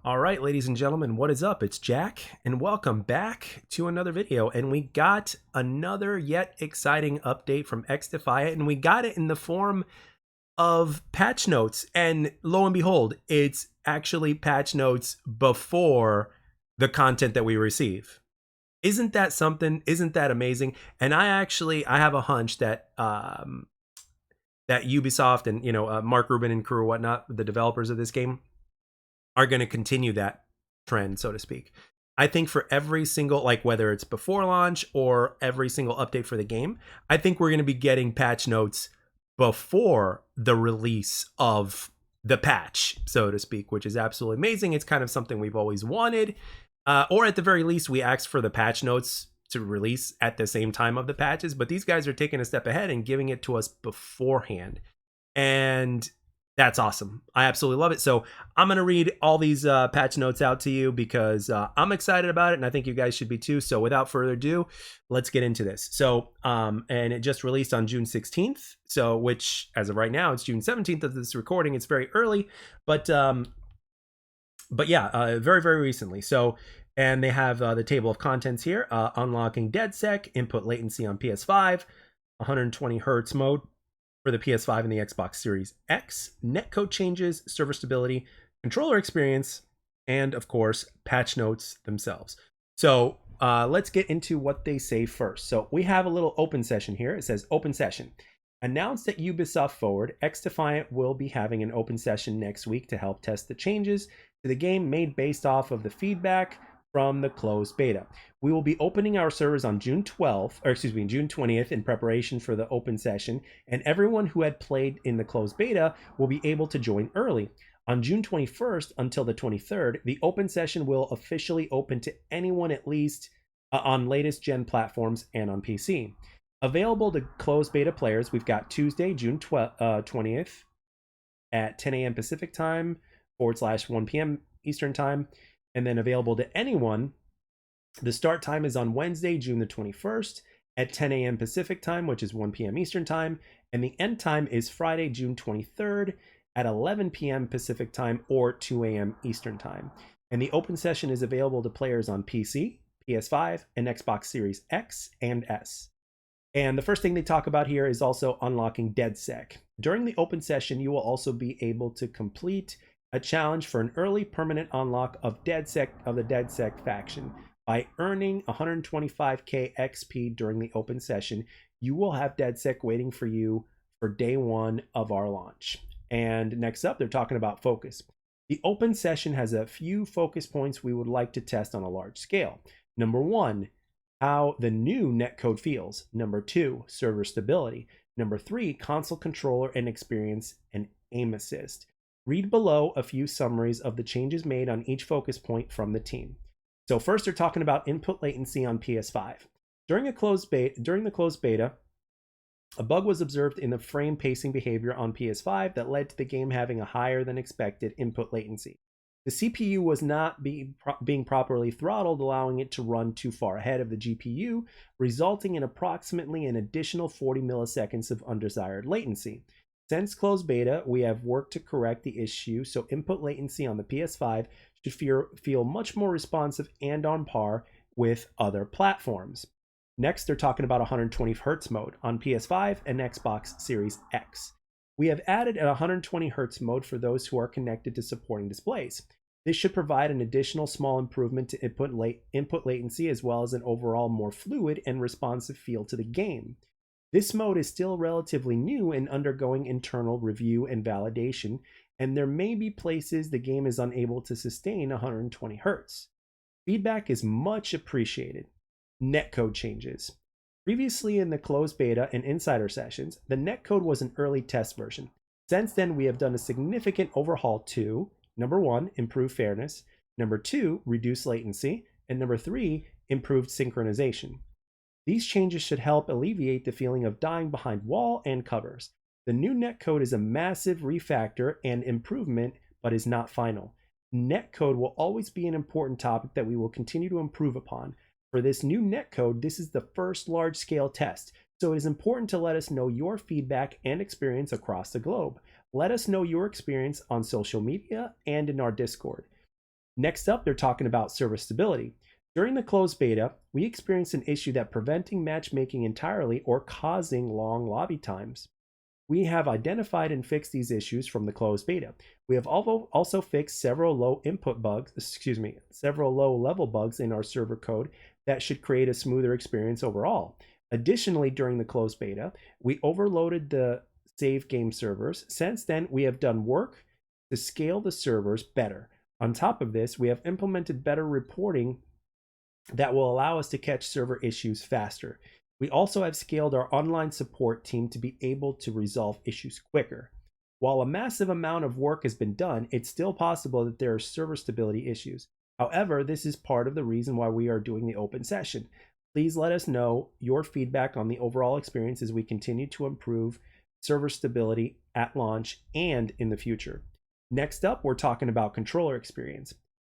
All right, ladies and gentlemen, what is up? It's Jack, and welcome back to another video. And we got another yet exciting update from XDefiant, and we got it in the form of patch notes. And lo and behold, it's actually patch notes before the content that we receive. Isn't that something? Isn't that amazing? And I have a hunch that that Ubisoft and Mark Rubin and crew, or whatnot, the developers of this game, are going to continue that trend, so to speak. I think for every single, like whether it's before launch or every single update for the game, I think we're going to be getting patch notes before the release of the patch, so to speak, which is absolutely amazing. It's kind of something we've always wanted, or at the very least, we asked for the patch notes to release at the same time of the patches, but these guys are taking a step ahead and giving it to us beforehand. And that's awesome. I absolutely love it. So I'm going to read all these patch notes out to you because I'm excited about it, and I think you guys should be too. So without further ado, let's get into this. So, and it just released on June 16th. So, which as of right now, it's June 17th of this recording. It's very early, but yeah, very, very recently. So, and they have the table of contents here, unlocking DeadSec, input latency on PS5, 120 hertz mode for the PS5 and the Xbox Series X, netcode changes, server stability, controller experience, and of course, patch notes themselves. So let's get into what they say first. So we have a little open session here. It says open session. Announced at Ubisoft Forward, XDefiant will be having an open session next week to help test the changes to the game made based off of the feedback from the closed beta. We will be opening our servers on June 20th in preparation for the open session, and everyone who had played in the closed beta will be able to join early. On June 21st until the 23rd, the open session will officially open to anyone at least on latest gen platforms and on PC. Available to closed beta players, we've got Tuesday, June 20th at 10 a.m. Pacific time /1 p.m. Eastern time. And then available to anyone, the start time is on Wednesday, June the 21st at 10 a.m. Pacific time, which is 1 p.m. Eastern time. And the end time is Friday, June 23rd at 11 p.m. Pacific time or 2 a.m. Eastern time. And the open session is available to players on PC, PS5, and Xbox Series X and S. And the first thing they talk about here is also unlocking DeadSec. During the open session, you will also be able to complete a challenge for an early permanent unlock of the DeadSec faction. By earning 125k XP during the open session, you will have DeadSec waiting for you for day one of our launch. And next up, they're talking about focus. The open session has a few focus points we would like to test on a large scale. Number one, how the new netcode feels. Number two, server stability. Number three, console controller and experience and aim assist. Read below a few summaries of the changes made on each focus point from the team. So first, they're talking about input latency on PS5. During the closed beta, a bug was observed in the frame pacing behavior on PS5 that led to the game having a higher than expected input latency. The CPU was not being properly throttled, allowing it to run too far ahead of the GPU, resulting in approximately an additional 40 milliseconds of undesired latency. Since closed beta, we have worked to correct the issue, so input latency on the PS5 should feel much more responsive and on par with other platforms. Next, they're talking about 120 Hz mode on PS5 and Xbox Series X. We have added a 120 Hz mode for those who are connected to supporting displays. This should provide an additional small improvement to input latency as well as an overall more fluid and responsive feel to the game. This mode is still relatively new and undergoing internal review and validation, and there may be places the game is unable to sustain 120 Hz. Feedback is much appreciated. Netcode changes. Previously in the closed beta and insider sessions, the netcode was an early test version. Since then, we have done a significant overhaul to, number one, improve fairness, number two, reduce latency, and number three, improved synchronization. These changes should help alleviate the feeling of dying behind wall and covers. The new netcode is a massive refactor and improvement, but is not final. Netcode will always be an important topic that we will continue to improve upon. For this new netcode, this is the first large-scale test, so it is important to let us know your feedback and experience across the globe. Let us know your experience on social media and in our Discord. Next up, they're talking about server stability. During the closed beta, we experienced an issue that preventing matchmaking entirely or causing long lobby times. We have identified and fixed these issues from the closed beta. We have also fixed several several low level bugs in our server code that should create a smoother experience overall. Additionally, during the closed beta, we overloaded the save game servers. Since then, we have done work to scale the servers better. On top of this, we have implemented better reporting that will allow us to catch server issues faster. We also have scaled our online support team to be able to resolve issues quicker. While a massive amount of work has been done, it's still possible that there are server stability issues. However, this is part of the reason why we are doing the open session. Please let us know your feedback on the overall experience as we continue to improve server stability at launch and in the future. Next up, we're talking about controller experience.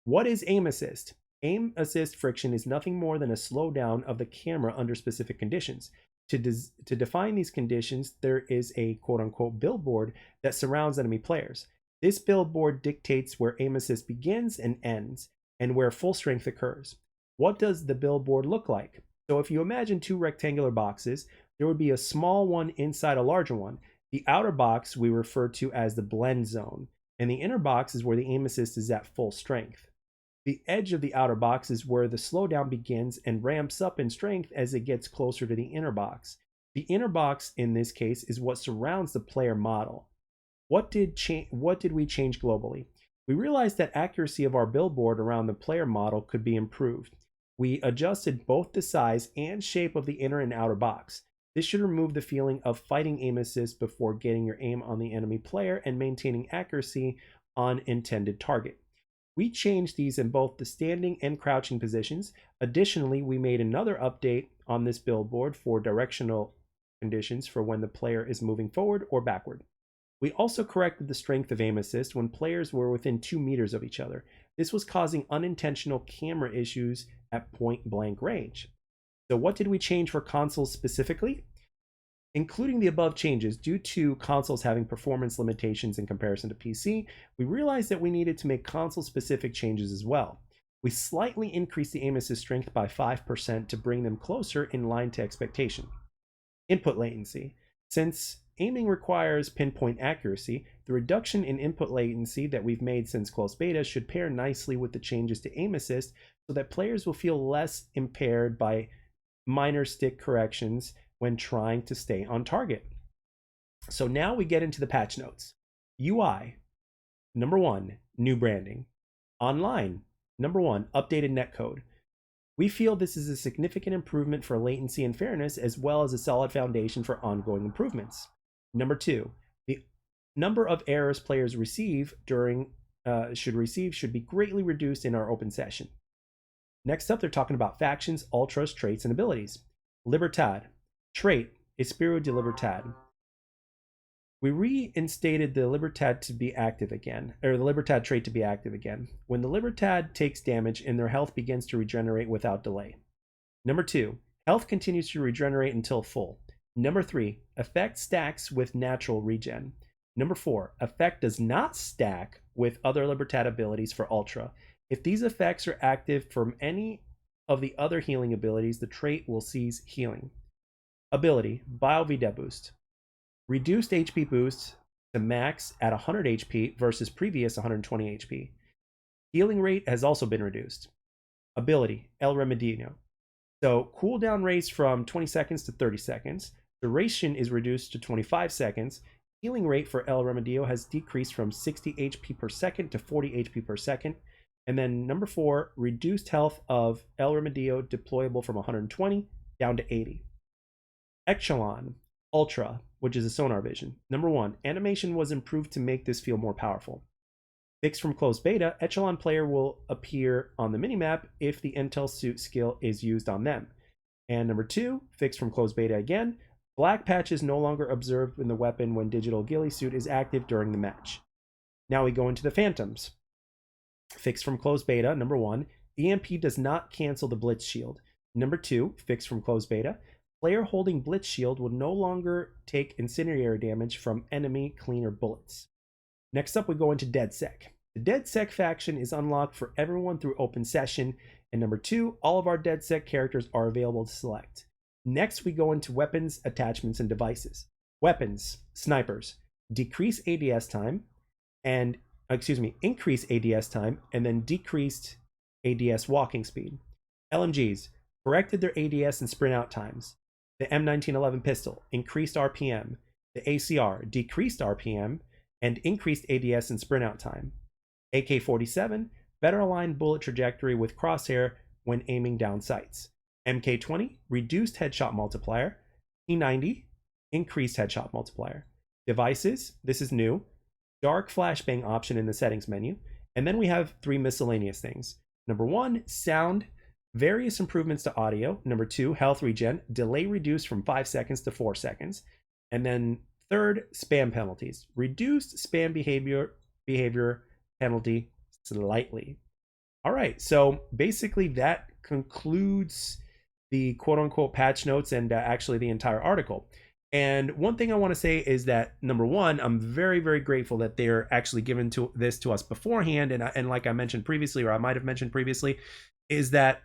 What is aim assist? Aim assist friction is nothing more than a slowdown of the camera under specific conditions. To define these conditions, there is a quote-unquote billboard that surrounds enemy players. This billboard dictates where aim assist begins and ends, and where full strength occurs. What does the billboard look like? So if you imagine two rectangular boxes, there would be a small one inside a larger one. The outer box we refer to as the blend zone, and the inner box is where the aim assist is at full strength. The edge of the outer box is where the slowdown begins and ramps up in strength as it gets closer to the inner box. The inner box, in this case, is what surrounds the player model. What did we change globally? We realized that accuracy of our billboard around the player model could be improved. We adjusted both the size and shape of the inner and outer box. This should remove the feeling of fighting aim assist before getting your aim on the enemy player and maintaining accuracy on intended target. We changed these in both the standing and crouching positions. Additionally, we made another update on this billboard for directional conditions for when the player is moving forward or backward. We also corrected the strength of aim assist when players were within 2 meters of each other. This was causing unintentional camera issues at point blank range. So what did we change for consoles specifically? Including the above changes, due to consoles having performance limitations in comparison to PC, we realized that we needed to make console-specific changes as well. We slightly increased the aim assist strength by 5% to bring them closer in line to expectation. Input latency. Since aiming requires pinpoint accuracy, the reduction in input latency that we've made since closed beta should pair nicely with the changes to aim assist so that players will feel less impaired by minor stick corrections when trying to stay on target. So now we get into the patch notes. UI, number 1, new branding. Online, number 1, updated netcode. We feel this is a significant improvement for latency and fairness, as well as a solid foundation for ongoing improvements. Number 2, the number of errors players receive should be greatly reduced in our open session. Next up, they're talking about factions, ultras, traits, and abilities. Libertad. Trait, Espiro de Libertad. We reinstated the Libertad to be active again, or the Libertad trait to be active again, when the Libertad takes damage and their health begins to regenerate without delay. Number 2, health continues to regenerate until full. Number 3, effect stacks with natural regen. Number 4, effect does not stack with other Libertad abilities for Ultra. If these effects are active from any of the other healing abilities, the trait will cease healing. Ability, Bio Vida Boost. Reduced HP boost to max at 100 HP versus previous 120 HP. Healing rate has also been reduced. Ability, El Remedino. So cooldown raised from 20 seconds to 30 seconds. Duration is reduced to 25 seconds. Healing rate for El Remedio has decreased from 60 HP per second to 40 HP per second. And then number 4, reduced health of El Remedio deployable from 120 down to 80. Echelon Ultra, which is a sonar vision. Number 1, animation was improved to make this feel more powerful. Fixed from closed beta, Echelon player will appear on the minimap if the Intel suit skill is used on them. And number 2, fixed from closed beta again, black patch is no longer observed in the weapon when digital ghillie suit is active during the match. Now we go into the phantoms. Fixed from closed beta, number 1, EMP does not cancel the blitz shield. Number 2, fixed from closed beta, player holding blitz shield will no longer take incendiary damage from enemy cleaner bullets. Next up, we go into DedSec. The DedSec faction is unlocked for everyone through open session. And number 2, all of our DedSec characters are available to select. Next, we go into weapons, attachments, and devices. Weapons, snipers, decrease ADS time, and increase ADS time, and then decreased ADS walking speed. LMGs corrected their ADS and sprint out times. The M1911 pistol increased RPM. The ACR decreased RPM and increased ADS and sprint out time. AK-47 better aligned bullet trajectory with crosshair when aiming down sights. MK20 reduced headshot multiplier. P90 increased headshot multiplier. Devices, this is new, dark flashbang option in the settings menu. And then we have 3 miscellaneous things. Number 1, sound, various improvements to audio. Number 2, health regen, delay reduced from 5 seconds to 4 seconds. And then 3rd, spam penalties, reduced spam behavior penalty slightly. All right, so basically that concludes the quote-unquote patch notes and actually the entire article. And one thing I want to say is that, number 1, I'm very, very grateful that they're actually giving this to us beforehand. And like I mentioned previously, or I might have mentioned previously, is that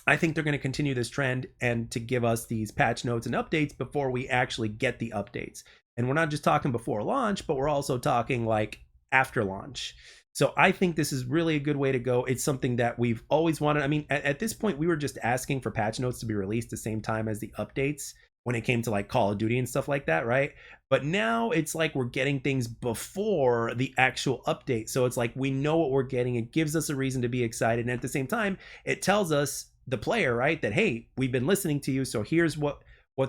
I think they're going to continue this trend and to give us these patch notes and updates before we actually get the updates. And we're not just talking before launch, but we're also talking like after launch. So I think this is really a good way to go. It's something that we've always wanted. I mean, at this point, we were just asking for patch notes to be released the same time as the updates when it came to like Call of Duty and stuff like that, right? But now it's like we're getting things before the actual update. So it's like we know what we're getting. It gives us a reason to be excited. And at the same time, it tells us, the player, right, that, hey, we've been listening to you. So here's what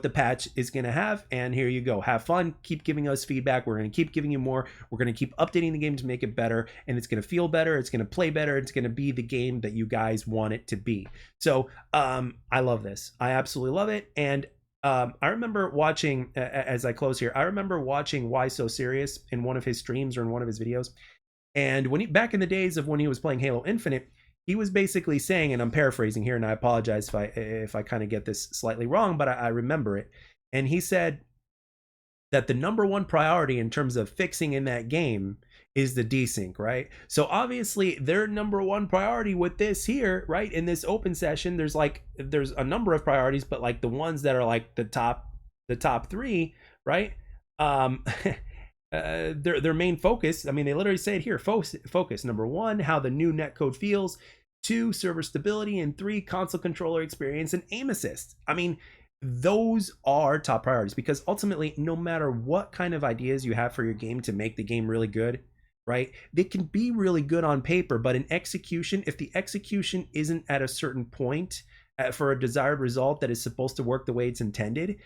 the patch is going to have. And here you go. Have fun. Keep giving us feedback. We're going to keep giving you more. We're going to keep updating the game to make it better. And it's going to feel better. It's going to play better. It's going to be the game that you guys want it to be. So I love this. I absolutely love it. And I remember watching, as I close here, I remember watching Why So Serious in one of his streams or in one of his videos. And when back in the days of when he was playing Halo Infinite, he was basically saying, and I'm paraphrasing here, and I apologize if I kind of get this slightly wrong, but I remember it. And he said that the number 1 priority in terms of fixing in that game is the desync, right? So obviously their number 1 priority with this here, right, in this open session, there's a number of priorities, but like the ones that are like the top 3, right? Their main focus, I mean, they literally say it here, focus. Number 1, how the new netcode feels. 2, server stability. And 3, console controller experience and aim assist. I mean, those are top priorities, because ultimately, no matter what kind of ideas you have for your game to make the game really good, right, they can be really good on paper, but in execution, if the execution isn't at a certain point for a desired result that is supposed to work the way it's intended,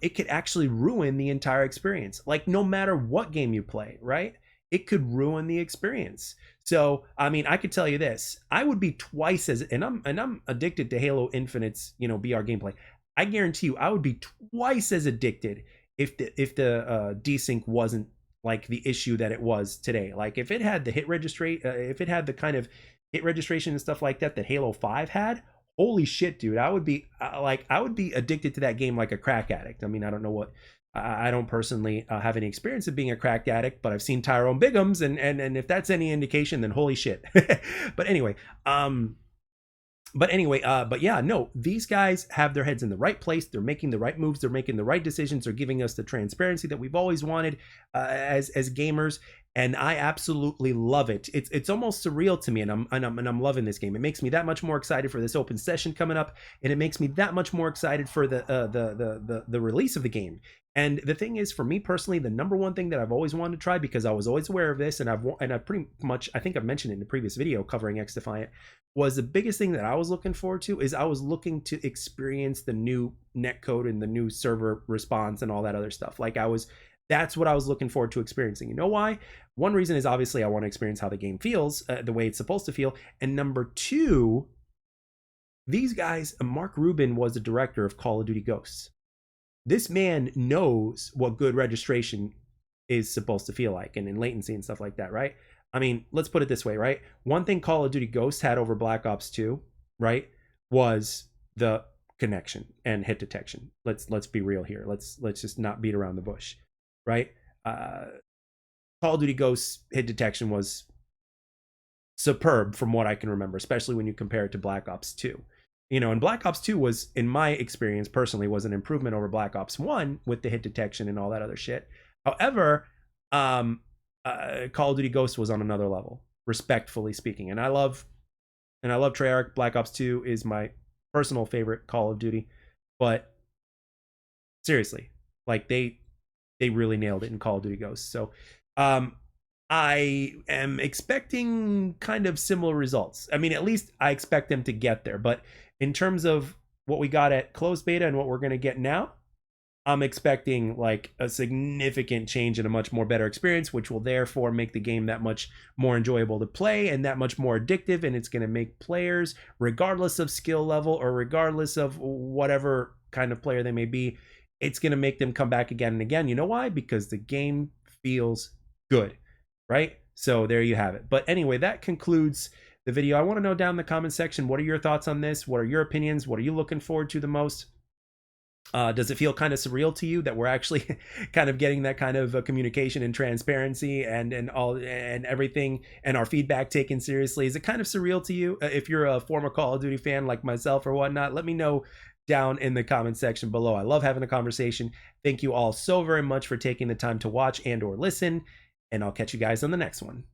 it could actually ruin the entire experience. Like, no matter what game you play, right? It could ruin the experience. So, I mean, I could tell you this: I would be twice as, and I'm addicted to Halo Infinite's, BR gameplay. I guarantee you, I would be twice as addicted if the desync wasn't like the issue that it was today. Like, if it had the hit registration, if it had the kind of hit registration and stuff like that Halo 5 had, holy shit, dude, I would be addicted to that game like a crack addict. I mean, I don't know what, I don't personally have any experience of being a crack addict, but I've seen Tyrone Biggums, and if that's any indication, then holy shit. But anyway, but yeah, no, these guys have their heads in the right place. They're making the right moves. They're making the right decisions. They're giving us the transparency that we've always wanted as gamers. And I absolutely love it. It's almost surreal to me, and I'm loving this game. It makes me that much more excited for this open session coming up, and it makes me that much more excited for the release of the game. And the thing is, for me personally, the number 1 thing that I've always wanted to try, because I was always aware of this, and I've pretty much, I think I've mentioned it in the previous video covering XDefiant, was the biggest thing that I was looking forward to is I was looking to experience the new netcode and the new server response and all that other stuff. Like, that's what I was looking forward to experiencing. You know why? One reason is obviously I want to experience how the game feels, the way it's supposed to feel. And number 2, these guys, Mark Rubin was the director of Call of Duty Ghosts. This man knows what good registration is supposed to feel like, and in latency and stuff like that, right? I mean, let's put it this way, right? One thing Call of Duty Ghosts had over Black Ops 2, right, was the connection and hit detection. Let's be real here. Let's just not beat around the bush, right? Call of Duty Ghosts hit detection was superb from what I can remember, especially when you compare it to Black Ops 2. You know, and Black Ops 2 was, in my experience personally, was an improvement over Black Ops 1 with the hit detection and all that other shit. However, Call of Duty Ghosts was on another level, respectfully speaking. And I love Treyarch. Black Ops 2 is my personal favorite Call of Duty. But seriously, like they really nailed it in Call of Duty Ghosts. So I am expecting kind of similar results. I mean, at least I expect them to get there. But in terms of what we got at closed beta and what we're going to get now, I'm expecting like a significant change and a much more better experience, which will therefore make the game that much more enjoyable to play and that much more addictive. And it's going to make players, regardless of skill level or regardless of whatever kind of player they may be, it's going to make them come back again and again. You know why? Because the game feels good, right? So there you have it. But anyway, that concludes the video. I want to know down in the comment section, what are your thoughts on this? What are your opinions? What are you looking forward to the most? Does it feel kind of surreal to you that we're actually kind of getting that kind of communication and transparency and everything and our feedback taken seriously? Is it kind of surreal to you? If you're a former Call of Duty fan like myself or whatnot, let me know down in the comment section below. I love having a conversation. Thank you all so very much for taking the time to watch and or listen, and I'll catch you guys on the next one.